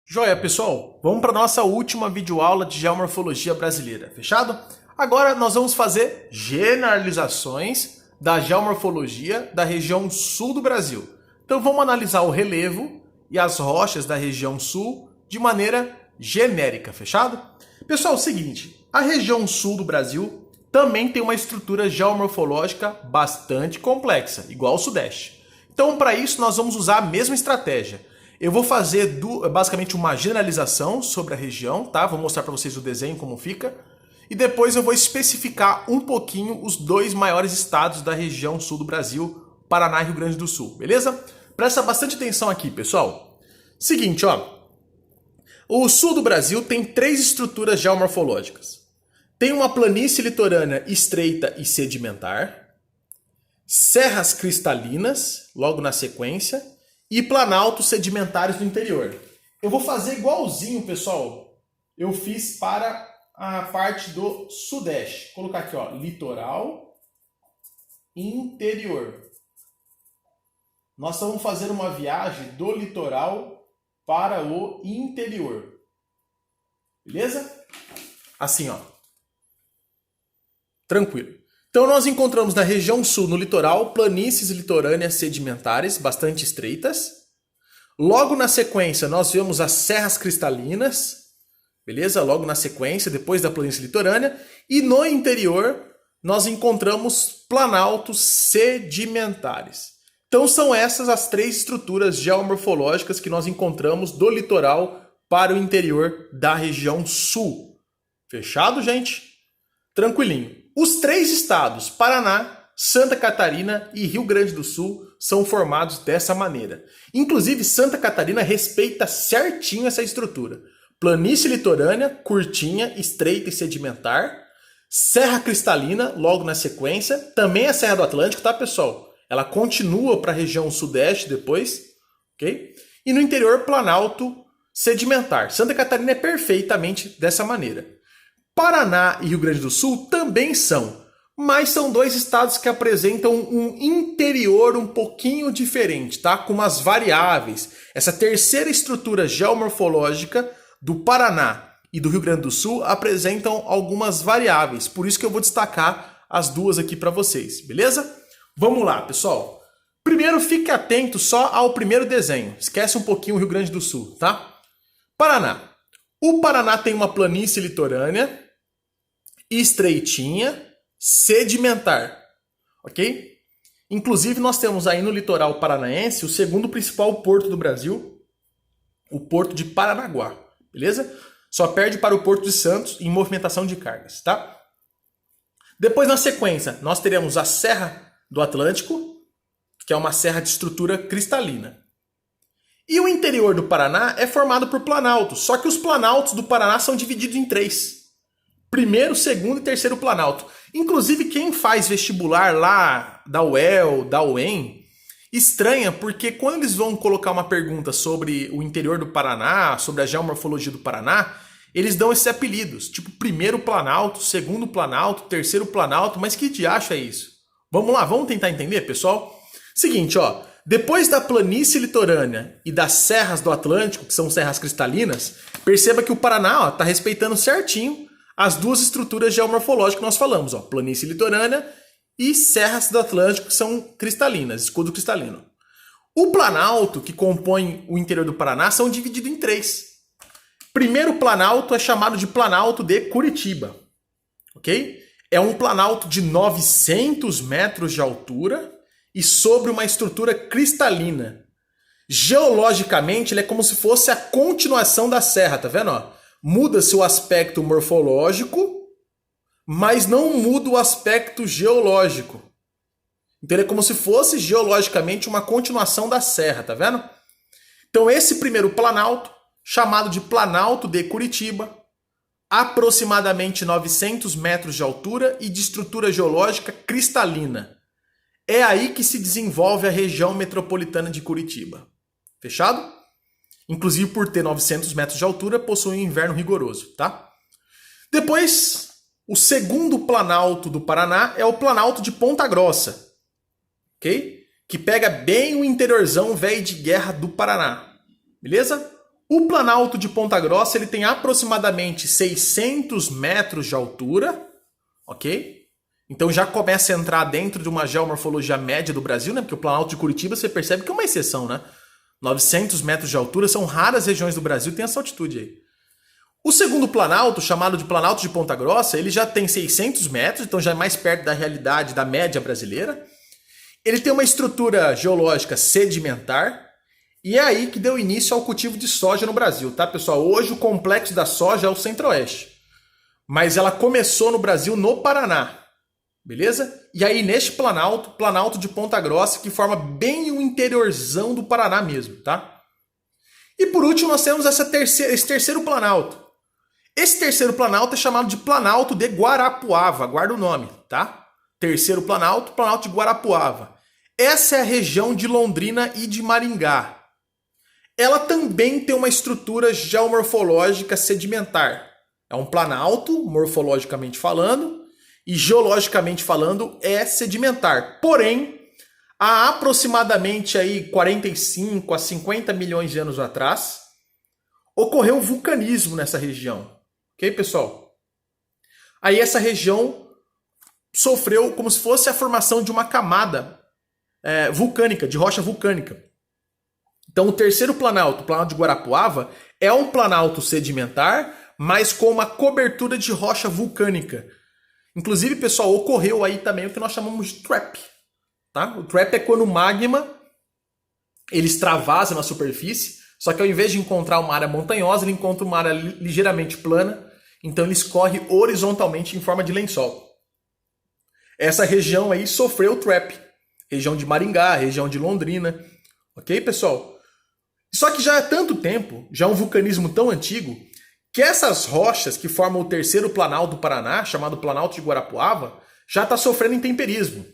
Joia, pessoal, vamos para a nossa última videoaula de geomorfologia brasileira, fechado? Agora nós vamos fazer generalizações da geomorfologia da região sul do Brasil. Então vamos analisar o relevo e as rochas da região sul de maneira genérica, fechado? Pessoal, é o seguinte, a região sul do Brasil também tem uma estrutura geomorfológica bastante complexa, igual ao sudeste. Então para isso nós vamos usar a mesma estratégia. Eu vou fazer basicamente uma generalização sobre a região, tá? Vou mostrar para vocês o desenho como fica. E depois eu vou especificar um pouquinho os dois maiores estados da região sul do Brasil, Paraná e Rio Grande do Sul, beleza? Presta bastante atenção aqui, pessoal. Seguinte, ó. O sul do Brasil tem três estruturas geomorfológicas. Tem uma planície litorânea estreita e sedimentar, serras cristalinas, logo na sequência, e planaltos sedimentares do interior. Eu vou fazer igualzinho, pessoal. Eu fiz para a parte do sudeste. Vou colocar aqui, ó, litoral, interior. Nós vamos fazer uma viagem do litoral para o interior. Beleza? Assim, ó. Tranquilo. Então nós encontramos na região sul, no litoral, planícies litorâneas sedimentares, bastante estreitas. Logo na sequência, nós vemos as serras cristalinas, beleza? Logo na sequência, depois da planície litorânea. E no interior, nós encontramos planaltos sedimentares. Então são essas as três estruturas geomorfológicas que nós encontramos do litoral para o interior da região sul. Fechado, gente? Tranquilinho. Os três estados, Paraná, Santa Catarina e Rio Grande do Sul, são formados dessa maneira. Inclusive, Santa Catarina respeita certinho essa estrutura. Planície litorânea, curtinha, estreita e sedimentar. Serra cristalina, logo na sequência. Também a Serra do Atlântico, tá, pessoal? Ela continua para a região sudeste depois, ok? E no interior, planalto sedimentar. Santa Catarina é perfeitamente dessa maneira. Paraná e Rio Grande do Sul também são, mas são dois estados que apresentam um interior um pouquinho diferente, tá? Com umas variáveis. Essa terceira estrutura geomorfológica do Paraná e do Rio Grande do Sul apresentam algumas variáveis, por isso que eu vou destacar as duas aqui para vocês, beleza? Vamos lá, pessoal. Primeiro, fique atento só ao primeiro desenho. Esquece um pouquinho o Rio Grande do Sul, tá? Paraná. O Paraná tem uma planície litorânea estreitinha, sedimentar, ok? Inclusive nós temos aí no litoral paranaense o segundo principal porto do Brasil, o Porto de Paranaguá, beleza? Só perde para o Porto de Santos em movimentação de cargas, tá? Depois na sequência nós teremos a Serra do Atlântico, que é uma serra de estrutura cristalina. E o interior do Paraná é formado por planaltos, só que os planaltos do Paraná são divididos em três. Primeiro, segundo e terceiro planalto. Inclusive, quem faz vestibular lá da UEL, da UEM, estranha porque quando eles vão colocar uma pergunta sobre o interior do Paraná, sobre a geomorfologia do Paraná, eles dão esses apelidos, tipo primeiro planalto, segundo planalto, terceiro planalto, mas que diacho é isso? Vamos lá, vamos tentar entender, pessoal? Seguinte, ó, depois da planície litorânea e das serras do Atlântico, que são serras cristalinas, perceba que o Paraná está respeitando certinho as duas estruturas geomorfológicas que nós falamos, ó, planície litorânea e serras do Atlântico, que são cristalinas, escudo cristalino. O planalto, que compõe o interior do Paraná, são divididos em três. Primeiro planalto é chamado de Planalto de Curitiba, ok? É um planalto de 900 metros de altura e sobre uma estrutura cristalina. Geologicamente, ele é como se fosse a continuação da serra, tá vendo, ó? Muda-se o aspecto morfológico, mas não muda o aspecto geológico. Então ele é como se fosse geologicamente uma continuação da serra, tá vendo? Então esse primeiro planalto, chamado de Planalto de Curitiba, aproximadamente 900 metros de altura e de estrutura geológica cristalina. É aí que se desenvolve a região metropolitana de Curitiba. Fechado? Inclusive, por ter 900 metros de altura, possui um inverno rigoroso, tá? Depois, o segundo planalto do Paraná é o Planalto de Ponta Grossa, ok? Que pega bem o interiorzão velho de guerra do Paraná, beleza? O Planalto de Ponta Grossa ele tem aproximadamente 600 metros de altura, ok? Então já começa a entrar dentro de uma geomorfologia média do Brasil, né? Porque o Planalto de Curitiba você percebe que é uma exceção, né? 900 metros de altura, são raras regiões do Brasil que tem essa altitude aí. O segundo Planalto, chamado de Planalto de Ponta Grossa, ele já tem 600 metros, então já é mais perto da realidade da média brasileira. Ele tem uma estrutura geológica sedimentar, e é aí que deu início ao cultivo de soja no Brasil, tá, pessoal? Hoje o complexo da soja é o Centro-Oeste, mas ela começou no Brasil no Paraná, beleza? E aí neste Planalto, Planalto de Ponta Grossa, que forma bem o interiorzão do Paraná mesmo, tá? E por último nós temos esse terceiro Planalto. Esse terceiro Planalto é chamado de Planalto de Guarapuava, guarda o nome, tá? Terceiro Planalto, Planalto de Guarapuava. Essa é a região de Londrina e de Maringá. Ela também tem uma estrutura geomorfológica sedimentar. É um planalto, morfologicamente falando, e geologicamente falando é sedimentar. Porém, há aproximadamente aí 45 a 50 milhões de anos atrás, ocorreu vulcanismo nessa região. Ok, pessoal? Aí essa região sofreu como se fosse a formação de uma camada vulcânica, de rocha vulcânica. Então o terceiro planalto, o Planalto de Guarapuava, é um planalto sedimentar, mas com uma cobertura de rocha vulcânica. Inclusive, pessoal, ocorreu aí também o que nós chamamos de trap. Tá? O trap é quando o magma ele extravasa na superfície, só que ao invés de encontrar uma área montanhosa, ele encontra uma área ligeiramente plana, então ele escorre horizontalmente em forma de lençol. Essa região aí sofreu o trap. Região de Maringá, região de Londrina. Ok, pessoal? Só que já há tanto tempo, já é um vulcanismo tão antigo, que essas rochas que formam o terceiro planalto do Paraná, chamado Planalto de Guarapuava, já está sofrendo intemperismo.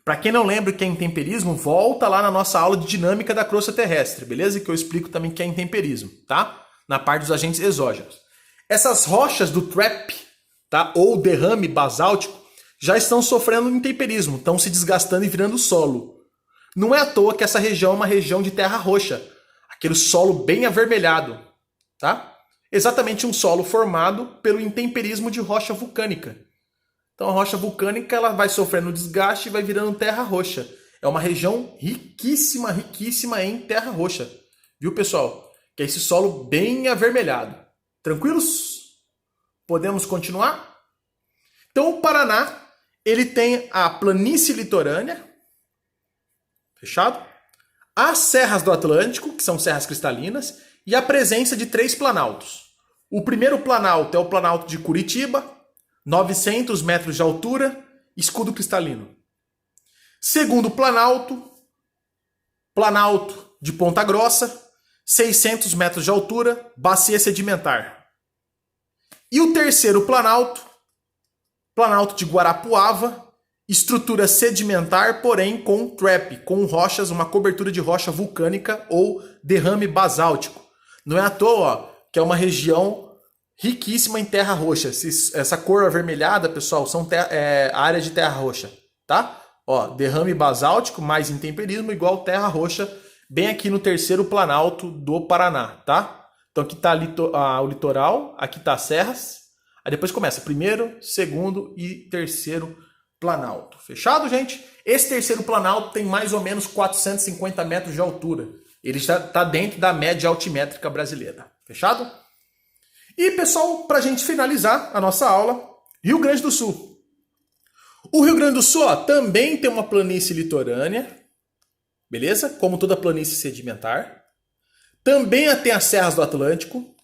Para quem não lembra o que é intemperismo, volta lá na nossa aula de dinâmica da crosta terrestre, beleza? Que eu explico também o que é intemperismo, tá? Na parte dos agentes exógenos. Essas rochas do trap, tá? Ou derrame basáltico, já estão sofrendo intemperismo, estão se desgastando e virando solo. Não é à toa que essa região é uma região de terra roxa, aquele solo bem avermelhado, tá? Exatamente um solo formado pelo intemperismo de rocha vulcânica. Então a rocha vulcânica ela vai sofrendo desgaste e vai virando terra roxa. É uma região riquíssima, riquíssima em terra roxa. Viu, pessoal? Que é esse solo bem avermelhado. Tranquilos? Podemos continuar? Então o Paraná, ele tem a planície litorânea, fechado? As serras do Atlântico, que são serras cristalinas, e a presença de 3 planaltos. O primeiro planalto é o Planalto de Curitiba, 900 metros de altura, escudo cristalino. Segundo Planalto, Planalto de Ponta Grossa, 600 metros de altura, bacia sedimentar. E o terceiro Planalto, Planalto de Guarapuava, estrutura sedimentar, porém com trap, com rochas, uma cobertura de rocha vulcânica ou derrame basáltico. Não é à toa, ó, que é uma região riquíssima em terra roxa. Essa cor avermelhada, pessoal, são áreas de terra roxa, tá? Ó, derrame basáltico mais intemperismo igual terra roxa, bem aqui no terceiro planalto do Paraná, tá? Então aqui tá o litoral, aqui tá as serras, aí depois começa primeiro, segundo e terceiro planalto. Fechado, gente? Esse terceiro planalto tem mais ou menos 450 metros de altura. Ele já está dentro da média altimétrica brasileira. Fechado? E, pessoal, para a gente finalizar a nossa aula, Rio Grande do Sul. O Rio Grande do Sul também tem uma planície litorânea, beleza? Como toda planície sedimentar. Também tem as serras do Atlântico,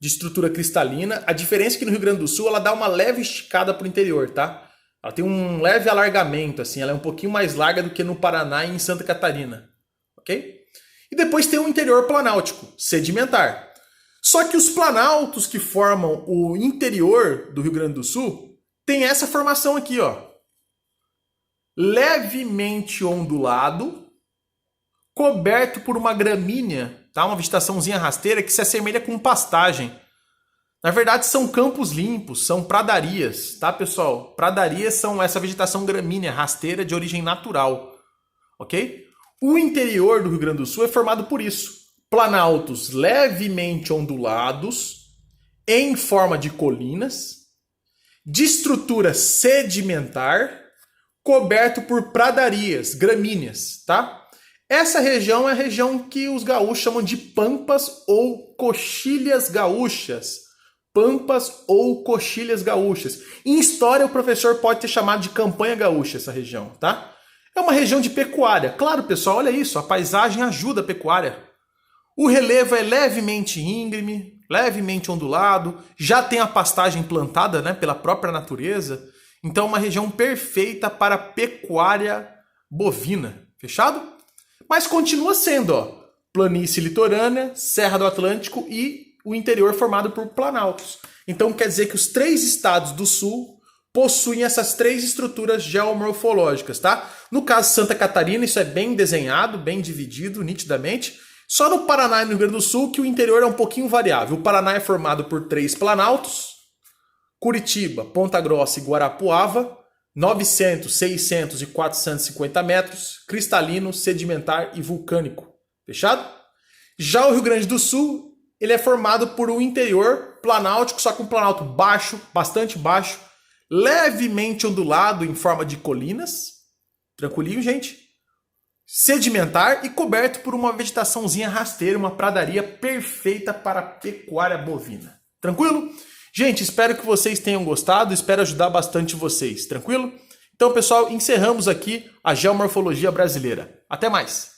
de estrutura cristalina. A diferença é que no Rio Grande do Sul ela dá uma leve esticada para o interior, tá? Ela tem um leve alargamento, assim, ela é um pouquinho mais larga do que no Paraná e em Santa Catarina, ok? E depois tem o interior planáltico, sedimentar. Só que os planaltos que formam o interior do Rio Grande do Sul tem essa formação aqui, ó. Levemente ondulado, coberto por uma gramínea, tá? Uma vegetaçãozinha rasteira que se assemelha com pastagem. Na verdade, são campos limpos, são pradarias, tá, pessoal? Pradarias são essa vegetação gramínea, rasteira, de origem natural, ok? O interior do Rio Grande do Sul é formado por isso. planaltos levemente ondulados, em forma de colinas, de estrutura sedimentar, coberto por pradarias, gramíneas, tá? Essa região é a região que os gaúchos chamam de pampas ou coxilhas gaúchas. Pampas ou coxilhas gaúchas. Em história, o professor pode ter chamado de campanha gaúcha essa região, tá? É uma região de pecuária. Claro, pessoal, olha isso, a paisagem ajuda a pecuária. O relevo é levemente íngreme, levemente ondulado, já tem a pastagem plantada, né, pela própria natureza. Então, é uma região perfeita para pecuária bovina. Fechado? Mas continua sendo, ó, planície litorânea, Serra do Atlântico e o interior formado por planaltos. Então quer dizer que os 3 estados do sul possuem essas 3 estruturas geomorfológicas, tá? No caso Santa Catarina, isso é bem desenhado, bem dividido nitidamente. Só no Paraná e no Rio Grande do Sul que o interior é um pouquinho variável. O Paraná é formado por 3 planaltos, Curitiba, Ponta Grossa e Guarapuava, 900, 600 e 450 metros, cristalino, sedimentar e vulcânico. Fechado? Já o Rio Grande do Sul, ele é formado por um interior planáltico, só com um planalto baixo, bastante baixo, levemente ondulado em forma de colinas, tranquilinho, gente, sedimentar e coberto por uma vegetaçãozinha rasteira, uma pradaria perfeita para a pecuária bovina. Tranquilo? Gente, espero que vocês tenham gostado, espero ajudar bastante vocês, tranquilo? Então, pessoal, encerramos aqui a geomorfologia brasileira. Até mais!